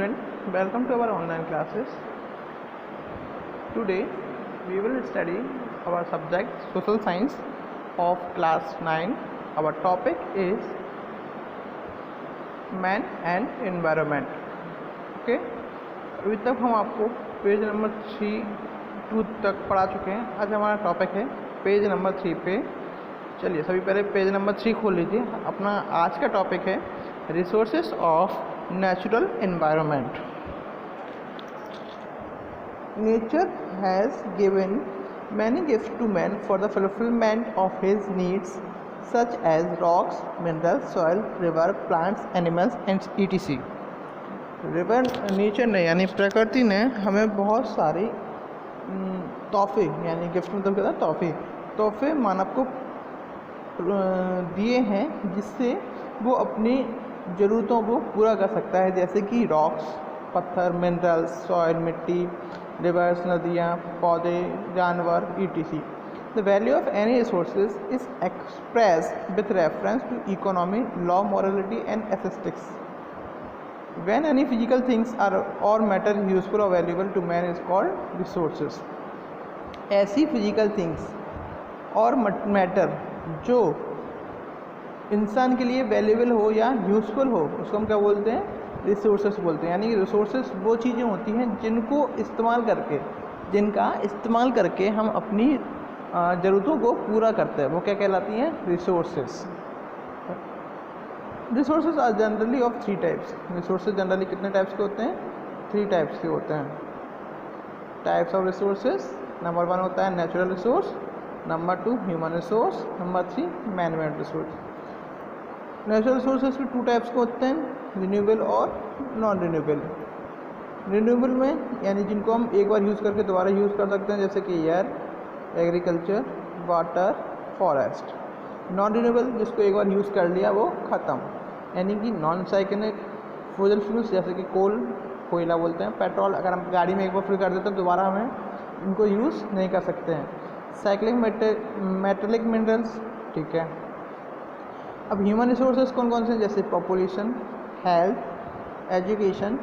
student, welcome to our online classes. Today we will study our subject social science of class 9. Our topic is man and environment. Okay, अभी तक हम आपको page number 2 तक पढ़ा चुके हैं. आज हमारा टॉपिक है पेज नंबर 3 पे. चलिए सभी पहले पेज नंबर 3 खोल लीजिए. अपना आज का टॉपिक है resources of natural environment. Nature has given many gifts to man for the fulfillment of his needs such as rocks, minerals, soil, river, plants, animals and etc. River nature ने यानी प्रकृति ने हमें बहुत सारी तोहफे यानी गिफ्ट मतलब क्या था तोहफे मानव को दिए हैं जिससे वो अपनी ज़रूरतों को पूरा कर सकता है, जैसे कि रॉक्स पत्थर, मिनरल्स, सॉइल मिट्टी, रिवर्स नदियाँ, पौधे, जानवर etc. The value of any resources is expressed with reference to economy, law, morality and aesthetics. When any physical things are or matter useful or valuable to man is called resources. ऐसी physical things और matter जो इंसान के लिए valuable हो या useful हो उसको हम क्या बोलते हैं? रिसोर्सेस बोलते हैं. यानी रिसोर्सेस वो चीज़ें होती हैं जिनका इस्तेमाल करके हम अपनी ज़रूरतों को पूरा करते हैं. वो क्या कहलाती हैं? Resources. Resources are generally of 3 types. Resources generally कितने टाइप्स के होते हैं? 3 टाइप्स के होते हैं. टाइप्स ऑफ रिसोर्सेज, नंबर 1 होता है natural resource, number 2 human resource, number 3 man made resource. Natural resources भी 2 टाइप्स के होते हैं, रिन्यूएबल और नॉन रिन्यूएबल. रिन्यूएबल में यानी जिनको हम एक बार यूज़ करके दोबारा यूज़ कर सकते हैं, जैसे कि air, agriculture, water, forest. Non renewable जिसको एक बार यूज़ कर लिया वो ख़त्म, यानी कि नॉन साइक्लिक फ्यूजल फ्यूल्स जैसे कि कोयला बोलते हैं, पेट्रोल अगर हम गाड़ी में एक बार फिल कर देते हैं दोबारा हमें इनको यूज़ नहीं कर सकते हैं. साइक्लिक मेटेलिक मिनरल्स, ठीक है. अब ह्यूमन रिसोर्सेज कौन कौन से? जैसे population, health, education,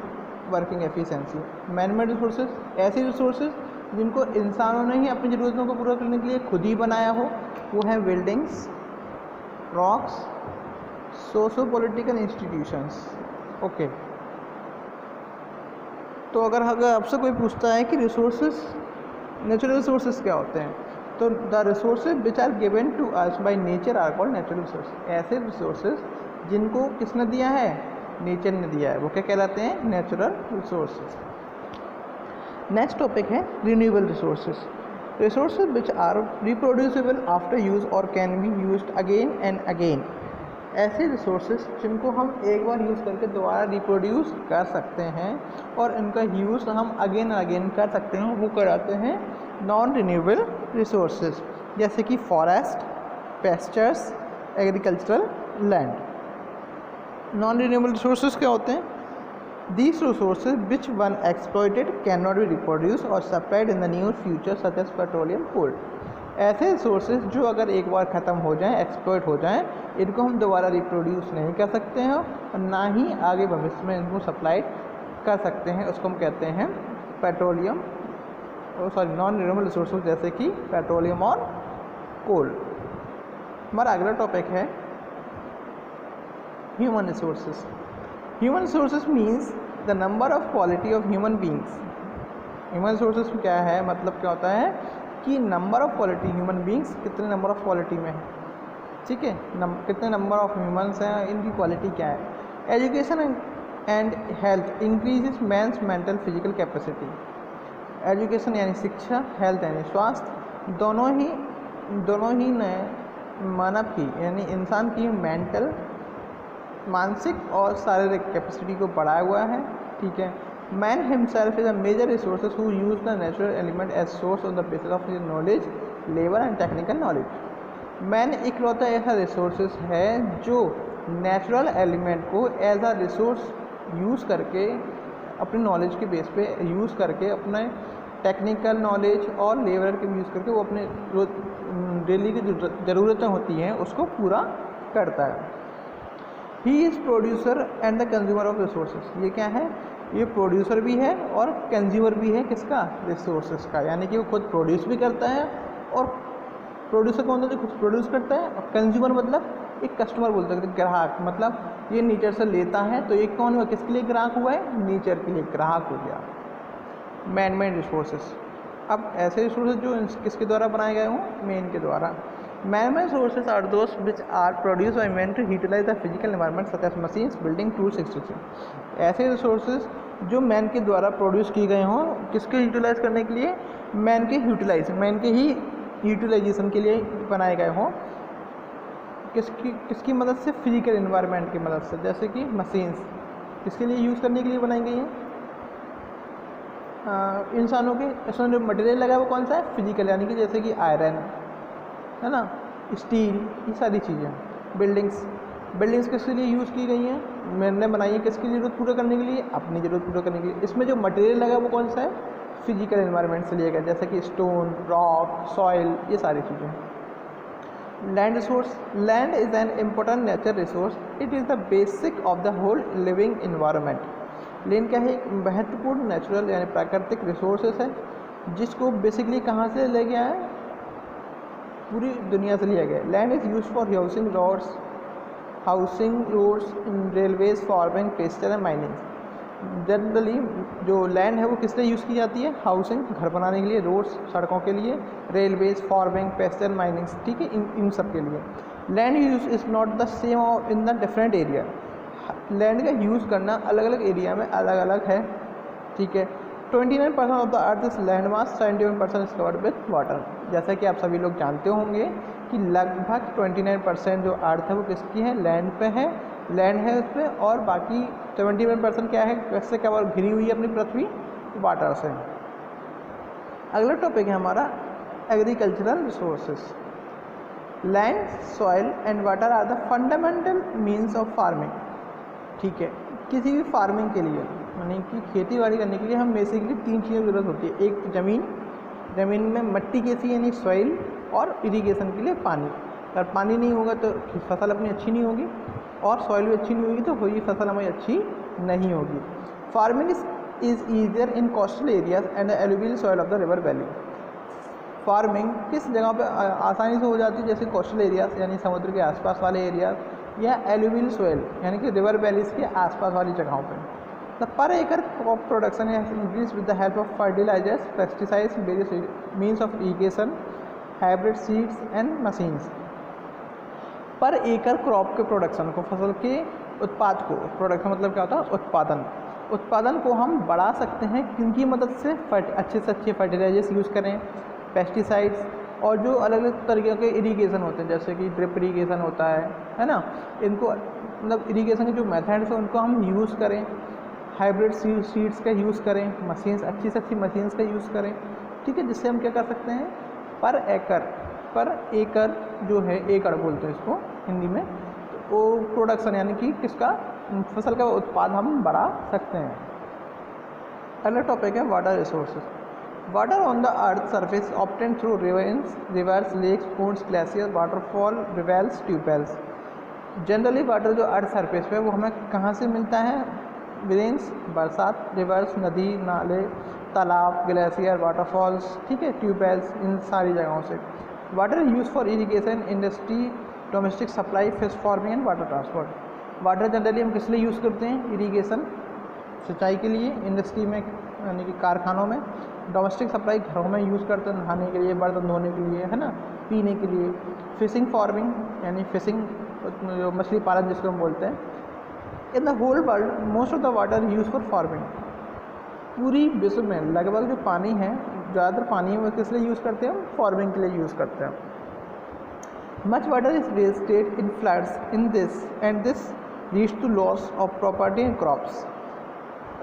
working efficiency. Man made resources ऐसे रिसोर्सेज जिनको इंसानों ने ही अपनी ज़रूरतों को पूरा करने के लिए खुद ही बनाया हो. वो हैं buildings, rocks, socio political institutions. Okay, तो अगर आपसे कोई पूछता है कि रिसोर्सेज नेचुरल रिसोर्सेज क्या होते हैं, तो the resources which are given to us by nature are called natural resources. ऐसे रिसोर्सेज जिनको किसने दिया है? नेचर ने दिया है. वो क्या कहलाते हैं? Natural resources. नेक्स्ट टॉपिक है renewable resources. Resources which are reproducible after use और can be used again and again. ऐसे रिसोर्सेज जिनको हम एक बार यूज़ करके दोबारा रिप्रोड्यूस कर सकते हैं और इनका यूज़ हम अगेन एंड अगेन कर सकते हैं, वो कहलाते हैं नॉन रिन्यूएबल रिसोर्सेज. जैसे कि forest, pastures, agricultural land. Non renewable resources क्या होते हैं? These resources which when exploited cannot be reproduced or supplied in the near future such as petroleum, coal. ऐसे रिसोर्सेज जो अगर एक बार ख़त्म हो जाएं, एक्सप्लॉइट हो जाएं, इनको हम दोबारा रिप्रोड्यूस नहीं कर सकते हैं और ना ही आगे भविष्य में इनको सप्लाई कर सकते हैं. उसको हम कहते हैं पेट्रोलियम नॉन रिन्यूएबल रिसोर्सेज जैसे कि पेट्रोलियम और कोल. हमारा अगला टॉपिक है human resources. Human resources means the number of quality of human beings. Human resources क्या है? मतलब क्या होता है कि number of quality human beings कितने नंबर ऑफ क्वालिटी में है, ठीक है. कितने नंबर ऑफ ह्यूमन्स हैं, इनकी क्वालिटी क्या है. Education and health increases man's mental physical capacity. Education यानी शिक्षा, हेल्थ यानी स्वास्थ्य, दोनों ही ने मानव की यानी इंसान की मेंटल मानसिक और शारीरिक कैपेसिटी को बढ़ाया हुआ है, ठीक है. Man himself is a major resources who use the natural element as source on the basis of his knowledge, labour and technical knowledge. Man इकलौता ऐसा रिसोर्सेज है जो नेचुरल एलिमेंट को एज अ रिसोर्स यूज़ करके अपनी knowledge के base पे use करके अपने टेक्निकल नॉलेज और लेबर के यूज़ करके वो अपने डेली की ज़रूरतें होती हैं उसको पूरा करता है. He is producer and the consumer of resources. ये क्या है? ये प्रोड्यूसर भी है और कंज्यूमर भी है किसका, रिसोर्सेज का, यानी कि वो खुद प्रोड्यूस भी करता है, और प्रोड्यूसर कौन होता है, खुद प्रोड्यूस करता है, और कंज्यूमर मतलब एक कस्टमर बोलते हैं, ग्राहक, मतलब ये नेचर से लेता है, तो ये कौन हुआ, किसके लिए ग्राहक हुआ है, नेचर के लिए ग्राहक हो गया। मैन मेड रिसोर्सेज, अब ऐसे रिसोर्सेज जो किसके द्वारा बनाए गए हों, मैन के द्वारा। Man made resources are those which are produce by man to utilise the physical environment such as machines, building, tools etcetera. ऐसे रिसोर्सेज जो मैन के द्वारा प्रोड्यूस किए गए हों, किसके यूटिलाइज करने के लिए, मैन के ही यूटिलाइजेशन के लिए बनाए गए हों, किसकी मदद से, फिजिकल एनवायरनमेंट की मदद से, जैसे कि मशीन्स किसके लिए यूज़ करने के लिए बनाई गई हैं, इंसानों के, इसमें जो मटेरियल लगा है वो कौन सा है, फिजिकल, यानी कि जैसे कि आयरन है ना, स्टील, ये सारी चीज़ें। बिल्डिंग्स किसके लिए यूज़ की गई हैं, मैंने बनाई है किसकी ज़रूरत पूरा करने के लिए, अपनी ज़रूरत पूरा करने के लिए। इसमें जो मटेरियल लगा है वो कौन सा है, फिजिकल एनवायरनमेंट से लिया गया, जैसे कि स्टोन, रॉक, सॉइल, ये सारी चीज़ें। Land resource, land is an important nature resource, it is the basic of the whole living environment. Land क्या है, एक महत्वपूर्ण नेचुरल यानी प्राकृतिक रिसोर्सेस है, जिसको बेसिकली कहाँ से लिया गया है, पूरी दुनिया से लिया गया है। Land is use for housing roads, railways, farming, pasture and mining. Generally जो लैंड है वो किस लिए यूज़ की जाती है, हाउसिंग, घर बनाने के लिए, रोड्स, सड़कों के लिए, रेलवेज, फार्मिंग, पेस्चर, माइनिंग, ठीक है, इन सब के लिए। Land use is not the same in the different area. Land का यूज़ करना अलग अलग एरिया में अलग अलग है, ठीक है। 29% of the earth is land mass, 71% is covered with water. जैसा कि आप सभी लोग जानते होंगे कि लगभग 29% जो अर्थ है वो किसकी है, लैंड पे है, लैंड है उस पर, और बाकी 71% क्या है, कैसे कवर घिरी हुई है अपनी पृथ्वी, वाटर से। अगला टॉपिक है हमारा agricultural resources. Land, soil and water are the fundamental means of farming, ठीक है। किसी भी फार्मिंग के लिए, यानी कि खेती बाड़ी करने के लिए हम बेसिकली 3 चीज़ों की ज़रूरत होती है। एक ज़मीन में मिट्टी कैसी, यानी सॉइल, और इरिगेशन के लिए पानी। अगर पानी नहीं होगा तो फसल अपनी अच्छी नहीं होगी, और सॉइल भी अच्छी नहीं होगी तो कोई फसल हमारी अच्छी नहीं होगी। Farming is easier in coastal areas and alluvial soil of the river valley. Farming किस जगह पे आसानी से हो जाती है, जैसे कोस्टल एरियाज यानी समुद्र के आसपास वाले एरियाज, या एलुवियल सॉइल यानी कि रिवर वैलीज के आसपास वाली जगहों पे। The per acre crop production has increased with the help of fertilisers, pesticides, various means of irrigation, hybrid seeds and machines. Per acre crop के प्रोडक्शन को, फसल के उत्पाद को, प्रोडक्शन मतलब क्या होता है, उत्पादन को हम बढ़ा सकते हैं किनकी मदद से, अच्छे से अच्छे फर्टिलाइजर्स यूज़ करें, पेस्टिसाइड्स, और जो अलग अलग तरीके के इरिगेशन होते हैं, जैसे कि ड्रिप इरिगेशन होता है ना, इनको मतलब इरिगेशन के जो मेथड्स हैं उनको हम यूज़ करें, हाइब्रिड सीड्स का यूज़ करें, मशीन्स, अच्छी से अच्छी मशीन्स का यूज़ करें, ठीक है। जिससे हम क्या कर सकते हैं, पर एकड़ जो है, एकड़ बोलते हैं इसको हिंदी में, वो प्रोडक्शन यानी कि किसका, फसल का उत्पाद हम बढ़ा सकते हैं। अगला टॉपिक है water resources. Water on the earth surface obtained through rivers, lakes, ponds, glacier, waterfall, wells, tubewells. Generally water जो अर्थ सरफेस पे है वो हमें कहाँ से मिलता है, रेन्स, बरसात, रिवर्स, नदी, नाले, तालाब, ग्लेशियर, वाटरफॉल्स, ठीक है, ट्यूबवेल्स, इन सारी जगहों से। Water use for irrigation, industry, domestic supply, fish farming and water transport. Water generally हम किस लिए यूज़ करते हैं, इरीगेशन, सिंचाई के लिए, इंडस्ट्री में यानी कि कारखानों में, डोमेस्टिक सप्लाई घरों में यूज़ करते हैं, नहाने के लिए, बर्तन धोने के लिए, है ना, पीने के लिए, फिशिंग फार्मिंग यानी फिशिंग, मछली पालन जिसको हम बोलते हैं। In the whole world most of the water use for farming. पूरी विश्व में लगभग जो पानी है, ज़्यादातर पानी है वो किस लिए यूज़ करते हैं, हम फार्मिंग के लिए यूज़ करते हैं। Much water is wasted in floods in this and this leads to loss of property and crops.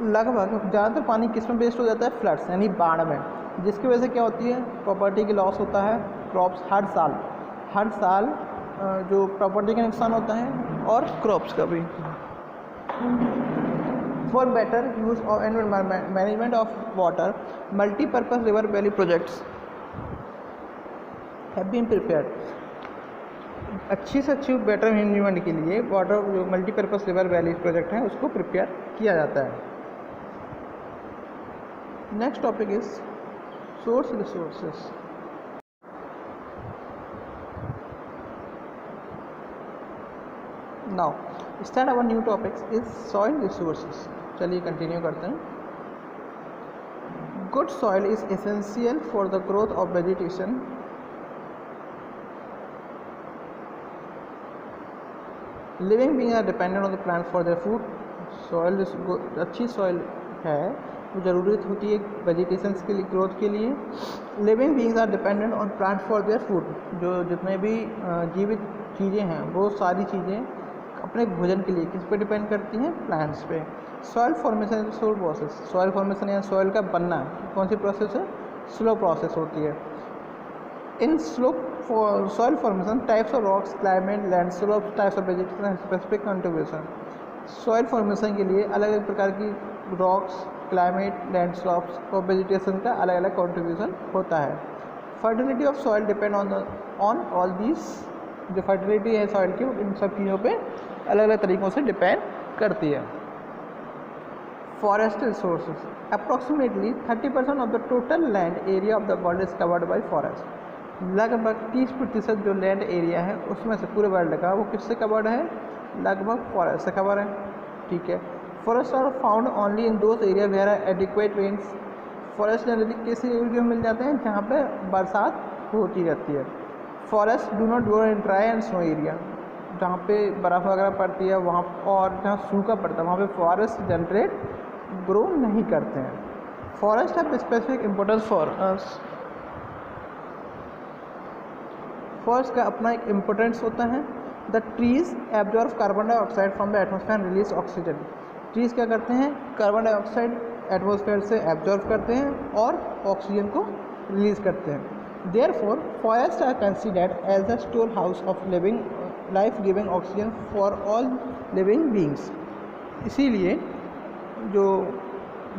लगभग ज़्यादातर पानी किस में वेस्ट हो जाता है, फ्लड्स यानी बाढ़ में, जिसकी वजह से क्या होती है, प्रॉपर्टी की लॉस होता है, क्रॉप्स हर साल जो प्रॉपर्टी का नुकसान होता है, और क्रॉप्स का भी। For better use of environment management of water, multipurpose river valley projects have been prepared. अच्छी से अच्छी बेटर मैनेजमेंट के लिए वाटर जो मल्टीपर्पज रिवर वैली प्रोजेक्ट है उसको प्रिपेयर किया जाता है। Next topic is source resources. Now start our new topics is soil resources. चलिए कंटिन्यू करते हैं. Good soil is essential for the growth of vegetation. Living beings are dependent on the plant for their food. Soil अच्छी soil है वो ज़रूरत होती है vegetations के लिए, ग्रोथ के लिए. Living beings are dependent on plant for their food. जो जितने भी जीवित चीज़ें हैं वो सारी चीज़ें अपने भोजन के लिए किस पे डिपेंड करती हैं? प्लांट्स पे. Soil formation is slow process. Soil formation या सॉइल का बनना कौन सी प्रोसेस है? स्लो प्रोसेस होती है. In slow soil formation types of rocks, climate, land slope, types of vegetation, specific contribution. Soil formation के लिए अलग अलग प्रकार की रॉक्स, क्लाइमेट, लैंड स्लोप्स और वेजिटेशन का अलग अलग कंट्रीब्यूशन होता है. Fertility of soil depend on all these. जो फर्टिलिटी है सॉइल की इन सब चीज़ों पे अलग अलग तरीक़ों से डिपेंड करती है. Forest resources. Approximately 30% of the total land area of the world is covered by forest. लगभग 30% जो लैंड एरिया है उसमें से पूरे वर्ल्ड का वो किससे कवर्ड है? लगभग फॉरेस्ट से कवर है. ठीक है. Forest are found only in those area where adequate rains. Forest generally किस एरिया में मिल जाते हैं? जहाँ पे बरसात होती रहती है. Forest do not grow in dry and snow area. जहाँ पे बर्फ़ वगैरह पड़ती है वहाँ, और जहाँ सूखा पड़ता है वहाँ पे फॉरेस्ट जनरेट ग्रो नहीं करते हैं. Forest have specific importance for us. Forest का अपना एक इम्पोर्टेंस होता है. The trees absorb carbon dioxide from the atmosphere and release oxygen. Trees क्या करते हैं? कार्बन डाइऑक्साइड एटमॉस्फेयर से एब्जॉर्ब करते हैं और ऑक्सीजन को रिलीज़ करते हैं. Therefore, forests are considered as the storehouse of life-giving oxygen for all living beings. इसीलिए जो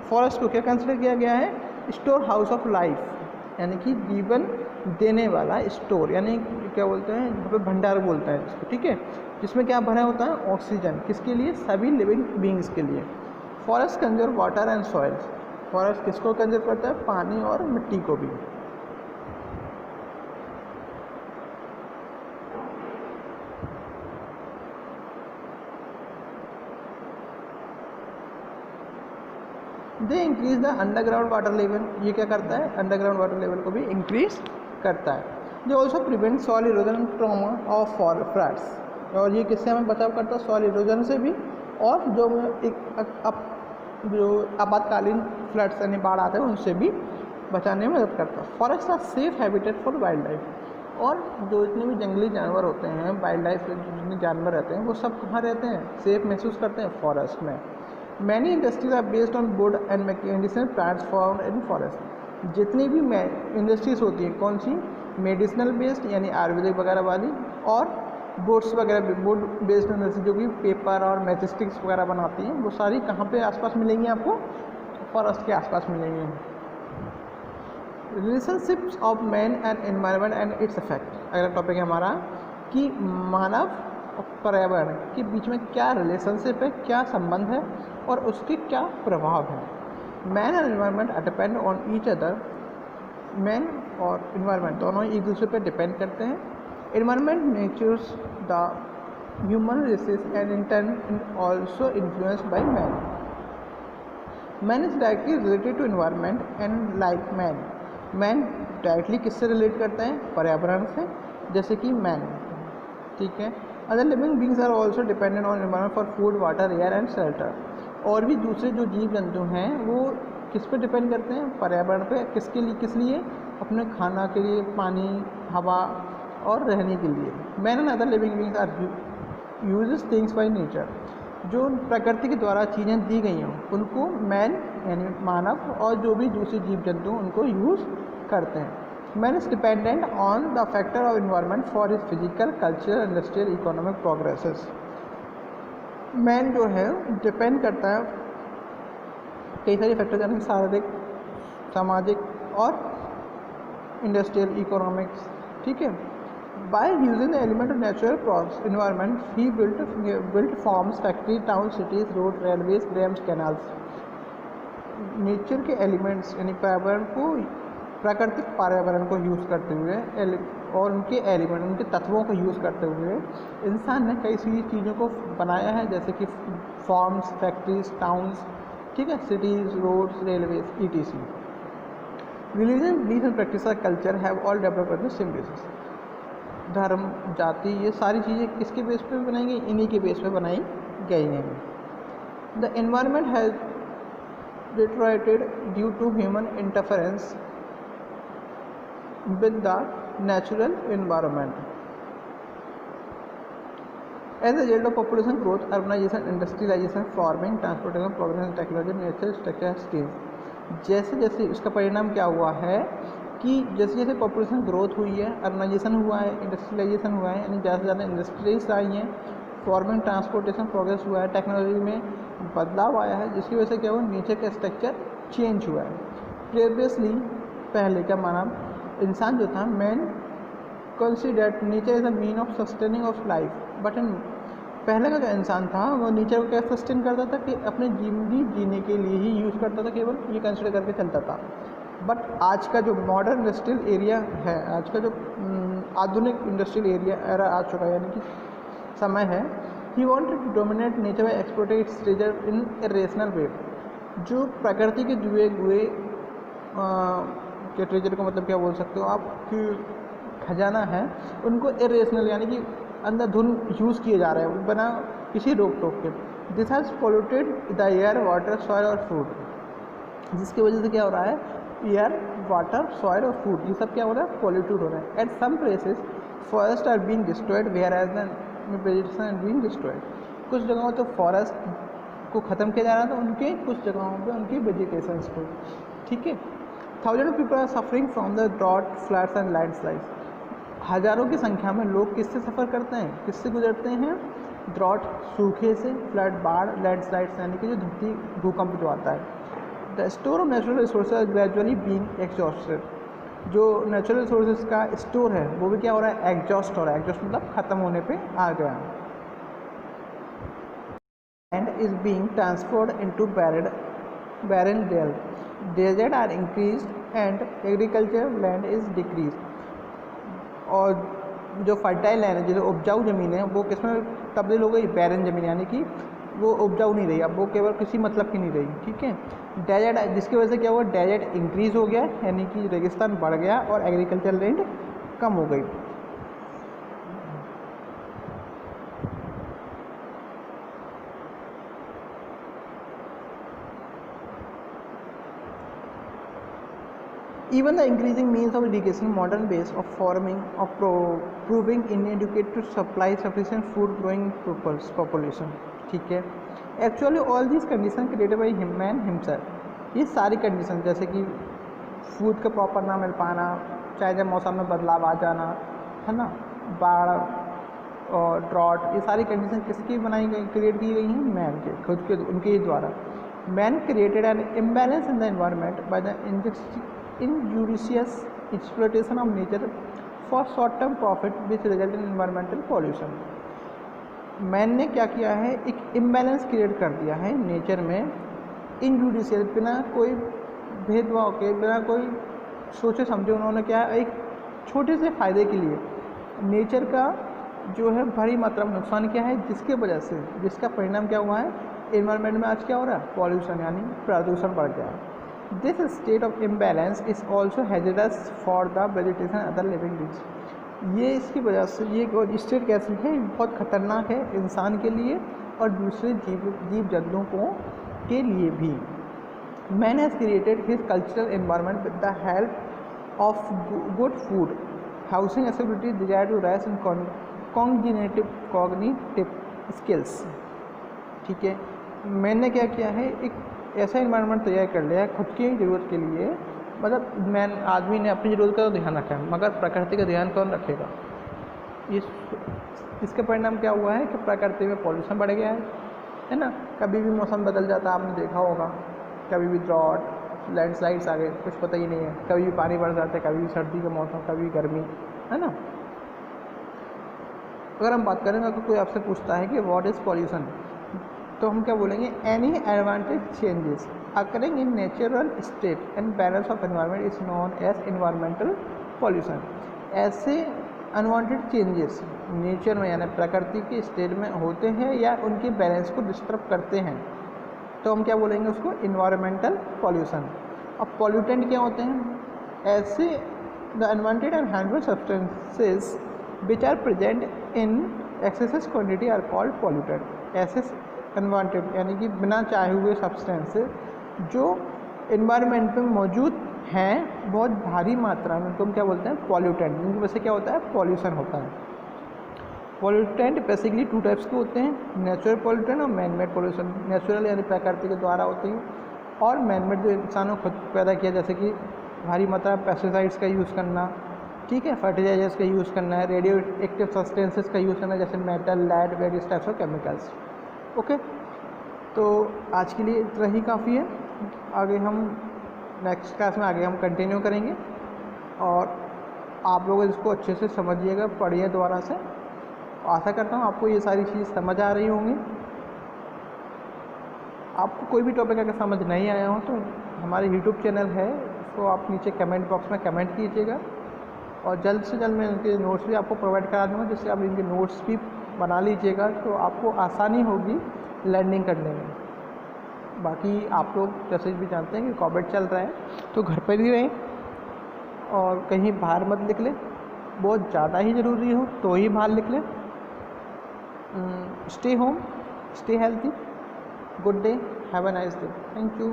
फॉरेस्ट को क्या कंसिडर किया गया है? स्टोर हाउस ऑफ लाइफ, यानी कि जीवन देने वाला स्टोर, यानी क्या बोलते हैं यहाँ पे भंडार बोलता है इसको. ठीक है. जिसमें क्या भरा होता है? ऑक्सीजन. किसके लिए? सभी लिविंग बींग्स के लिए. Forest conserve water and soils. Forest किसको कंजर्व करता है? पानी और मिट्टी को भी. They increase the underground water level. ये क्या करता है? अंडरग्राउंड वाटर लेवल को भी इंक्रीज करता है. They also prevent soil erosion trauma of floods. और ये किससे हमें बचाव करता है? सॉइल इरोजन से भी, और जो आपातकालीन फ्लड्स यानी बाढ़ आते हैं उनसे भी बचाने में मदद करता है. Forest are safe habitat for wild life. और जो जितने भी जंगली जानवर होते हैं, वाइल्ड लाइफ के जितने जानवर रहते हैं वो सब कहाँ रहते हैं? सेफ महसूस करते हैं फॉरेस्ट में. Many industries are based on wood and medicinal plants found in forest. जितनी भी इंडस्ट्रीज होती हैं कौन सी? मेडिसिनल बेस्ड यानी आयुर्वेदिक वगैरह वाली, और वुड्स वगैरह, वुड बेस्ड इंडस्ट्री जो कि पेपर और मैचस्टिक्स वगैरह बनाती हैं, वो सारी कहाँ पे आसपास मिलेंगी आपको? फॉरेस्ट के आसपास मिलेंगी. Relationships of man and environment and its effect. अगला टॉपिक है हमारा कि मानव और पर्यावरण के बीच में क्या रिलेशनशिप है, क्या संबंध है और उसके क्या प्रभाव हैं. Man and environment are depend on each other. Man और एनवायरनमेंट दोनों एक दूसरे पर डिपेंड करते हैं. Environment natures the human races and in turn also influenced by man. Man is directly related to environment and like man. Man directly किससे relate करते हैं? पर्यावरण से, जैसे कि मैन. ठीक है. Other living beings are also dependent on environment for food, water, air and shelter. और भी दूसरे जो जीव जंतु हैं वो किस पे डिपेंड करते हैं? पर्यावरण पे. किसके लिए? किस लिए? अपने खाना के लिए, पानी, हवा और रहने के लिए. Man and other living beings are uses things by nature. जो प्रकृति के द्वारा चीज़ें दी गई हों उनको मैन यानी मानव और जो भी दूसरे जीव जंतु उनको यूज़ करते हैं. Man is dependent on the factor of environment for his physical, cultural, industrial, economic progresses. Man जो है डिपेंड करता है कई सारे फैक्टर, यानी शारीरिक, सामाजिक और इंडस्ट्रियल, इकोनॉमिक्स. ठीक है. By using the element of natural environment he built forms, factory, town, cities, road, railways, dams, canals. Nature के एलिमेंट्स यानी पर्यावरण को, प्राकृतिक पर्यावरण को यूज़ करते हुए और उनके एलिमेंट, उनके तत्वों को यूज़ करते हुए इंसान ने कई सी चीज़ों को बनाया है, जैसे कि फार्म्स, फैक्ट्रीज, टाउन्स, ठीक है, cities, roads, railways, ETC। Religion, belief and practice और culture have all developed on the same basis. धर्म, जाति, ये सारी चीज़ें किसके बेस पे बनाई गई? इन्हीं के बेस पे बनाई गई हैं। The environment has deteriorated due to human interference with the natural environment. As a result of population growth, urbanization, industrialization, farming, transportation, progress in technology, nature structure has changed. जैसे जैसे इसका परिणाम क्या हुआ है कि जैसे जैसे पॉपुलेशन ग्रोथ हुई है, अर्बनाइजेशन हुआ है, इंडस्ट्रियलाइजेशन हुआ है, यानी ज़्यादा से ज़्यादा इंडस्ट्रीज आई हैं, फार्मिंग, ट्रांसपोर्टेशन प्रोग्रेस हुआ है, टेक्नोलॉजी में बदलाव आया है, जिसकी वजह से क्या हुआ, नेचर का स्ट्रक्चर चेंज हुआ है। प्रीवियसली, पहले क्या माना, इंसान जो था, man considered nature as a mean of sustaining of life, but in पहले का जो इंसान था वो नेचर को क्या सस्टेन करता था कि अपने जिंदगी जीने के लिए ही यूज़ करता था, केवल ये कंसिडर करके चलता था। बट आज का जो मॉडर्न इंडस्ट्रियल एरिया है, आज का जो आधुनिक इंडस्ट्रियल एरिया एरा आ चुका है, यानी कि समय है, he wanted to dominate nature by exploiting its treasure in irrational way. जो प्रकृति के जुए हुए के ट्रेजर को मतलब क्या बोल सकते हो आप, कि खजाना है, उनको इरेशनल यानी कि अंधाधुन यूज़ किए जा रहे हैं बिना किसी रोक टोक के। This has polluted the air, water, soil और फूड, जिसकी वजह से क्या हो रहा है, एयर, वाटर, सॉइल और फूड, ये सब क्या हो रहा है, पोल्यूटेड हो रहा है। At some places forest are being destroyed whereas the vegetation and being destroyed. कुछ जगहों तो फॉरेस्ट को ख़त्म किया जा रहा था, उनके कुछ जगहों पे उनकी वेजिटेशंस को, ठीक है। Thousand people are suffering from the drought, floods and landslides. हज़ारों की संख्या में लोग किससे सफ़र करते हैं, किससे गुजरते हैं, ड्रॉट, सूखे से, फ्लड, बाढ़, लैंडस्लाइड्स यानी कि जो धरती भूकंप जो आता है। The store of natural resources gradually being exhausted. जो नेचुरल रिसोर्सेज का स्टोर है वो भी क्या हो रहा है, एग्जॉस्ट हो रहा है। एग्जॉस्ट मतलब ख़त्म होने पे आ गया। And is being transferred into barren desert are increase and agriculture land is decrease. और जो फर्टाइल लैंड है, जो उपजाऊ ज़मीन है, वो किसमें तब्दील हो गई, बैरन ज़मीन, यानी कि वो उपजाऊ नहीं रही, अब वो केवल किसी मतलब की नहीं रही, ठीक है। डेजर्ट, जिसकी वजह से क्या हुआ, डेजर्ट इंक्रीज़ हो गया, यानी कि रेगिस्तान बढ़ गया और एग्रीकल्चर लैंड कम हो गई। Even the increasing means of irrigation, modern ways of farming, of proving inadequate to supply sufficient food growing population, ठीक है। Actually all these conditions created by man himself, ये सारी कंडीशन जैसे कि फूड का proper ना मिल पाना, चाहे जब मौसम में बदलाव आ जाना, है ना, बाढ़ और ड्रॉट, ये सारी कंडीशन किसकी बनाई गई, क्रिएट की गई हैं, मैन के खुद के, उनके ही द्वारा। Man created an imbalance in the environment by the injudicious exploitation of nature for short term profit which result in environmental pollution। Man ने क्या किया है, एक इम्बैलेंस क्रिएट कर दिया है नेचर में, इनजुडिशियल, बिना कोई भेदभाव के, बिना कोई सोचे समझे उन्होंने क्या, एक छोटे से फ़ायदे के लिए नेचर का जो है भारी मात्रा में नुकसान किया है, जिसके वजह से, जिसका परिणाम क्या हुआ है, एनवायरनमेंट में आज क्या हो रहा है, पॉल्यूशन यानी प्रदूषण बढ़ गया है। This state of imbalance is also hazardous for the vegetation and other living beings। ये इसकी वजह से, ये स्टेट कैसी है, बहुत ख़तरनाक है इंसान के लिए और दूसरे जीव जंतुओं को के लिए भी। Man has created his cultural environment with the help of good food, housing, accessibility, desire to rest and cognitive skills, ठीक है। मैंने क्या किया है, एक ऐसा इन्वायरमेंट तैयार कर लिया है खुद की ज़रूरत के लिए, मतलब मैन, आदमी ने अपनी ज़रूरत का तो ध्यान रखा है, मगर प्रकृति का ध्यान कौन रखेगा। इसका परिणाम क्या हुआ है कि प्रकृति में पॉल्यूशन बढ़ गया है ना। कभी भी मौसम बदल जाता है, आपने देखा होगा, कभी भी ड्रॉट, लैंडस्लाइड्स आ गए, कुछ पता ही नहीं है, कभी भी पानी बढ़ जाता है, कभी भी सर्दी का मौसम, कभी भी गर्मी, है ना। अगर हम बात करें, अगर कोई आपसे पूछता है कि व्हाट इज़ पॉल्यूशन, तो हम क्या बोलेंगे, any advantage changes occurring in natural state and balance of environment is known as environmental pollution. ऐसे अनवांटेड चेंजेस नेचर में यानी प्रकृति के स्टेट में होते हैं या उनके बैलेंस को डिस्टर्ब करते हैं तो हम क्या बोलेंगे उसको, इन्वायरमेंटल पॉल्यूशन। अब पॉल्यूटेंट क्या होते हैं, ऐसे the unwanted and harmful substances which are present in excessive quantity are called pollutant. ऐसे अनवांटेड यानी कि बिना चाहे हुए सब्सटेंसेस जो इन्वायरमेंट में मौजूद हैं बहुत भारी मात्रा में, उनको हम क्या बोलते हैं, पॉल्यूटेंट, जिनकी वजह से क्या होता है, पॉल्यूशन होता है। पॉल्यूटेंट बेसिकली 2 टाइप्स के होते हैं, नेचुरल पॉल्यूटेंट और मैन मेड पॉल्यूशन। नेचुरल यानी प्रकृति के द्वारा होते हैं, और मैन मेड जो इंसानों खुद पैदा किया, जैसे कि भारी मात्रा में पेस्टिसाइड्स का यूज़ करना, ठीक है, फर्टिलाइजर्स का यूज़ करना है, रेडियो एक्टिव सब्सटेंसेस का यूज़ करना जैसे metal, lead, various types of chemicals. Okay, तो आज के लिए इतना ही काफ़ी है। आगे हम नेक्स्ट क्लास में आगे हम कंटिन्यू करेंगे और आप लोग इसको अच्छे से समझिएगा, पढ़िए दोबारा से। आशा करता हूँ आपको ये सारी चीज़ समझ आ रही होंगी। आपको कोई भी टॉपिक अगर समझ नहीं आया हो तो हमारे यूट्यूब चैनल है, उसको आप नीचे कमेंट बॉक्स में कमेंट कीजिएगा और जल्द से जल्द मैं इनके नोट्स भी आपको प्रोवाइड करा दूँगा, जिससे आप इनके नोट्स भी बना लीजिएगा तो आपको आसानी होगी लर्निंग करने में। बाकी आप लोग जैसे भी जानते हैं कि कोविड चल रहा है तो घर पर ही रहें और कहीं बाहर मत निकलें, बहुत ज़्यादा ही ज़रूरी हो तो ही बाहर निकलें। Stay home, stay healthy, good day, have a nice day, thank you.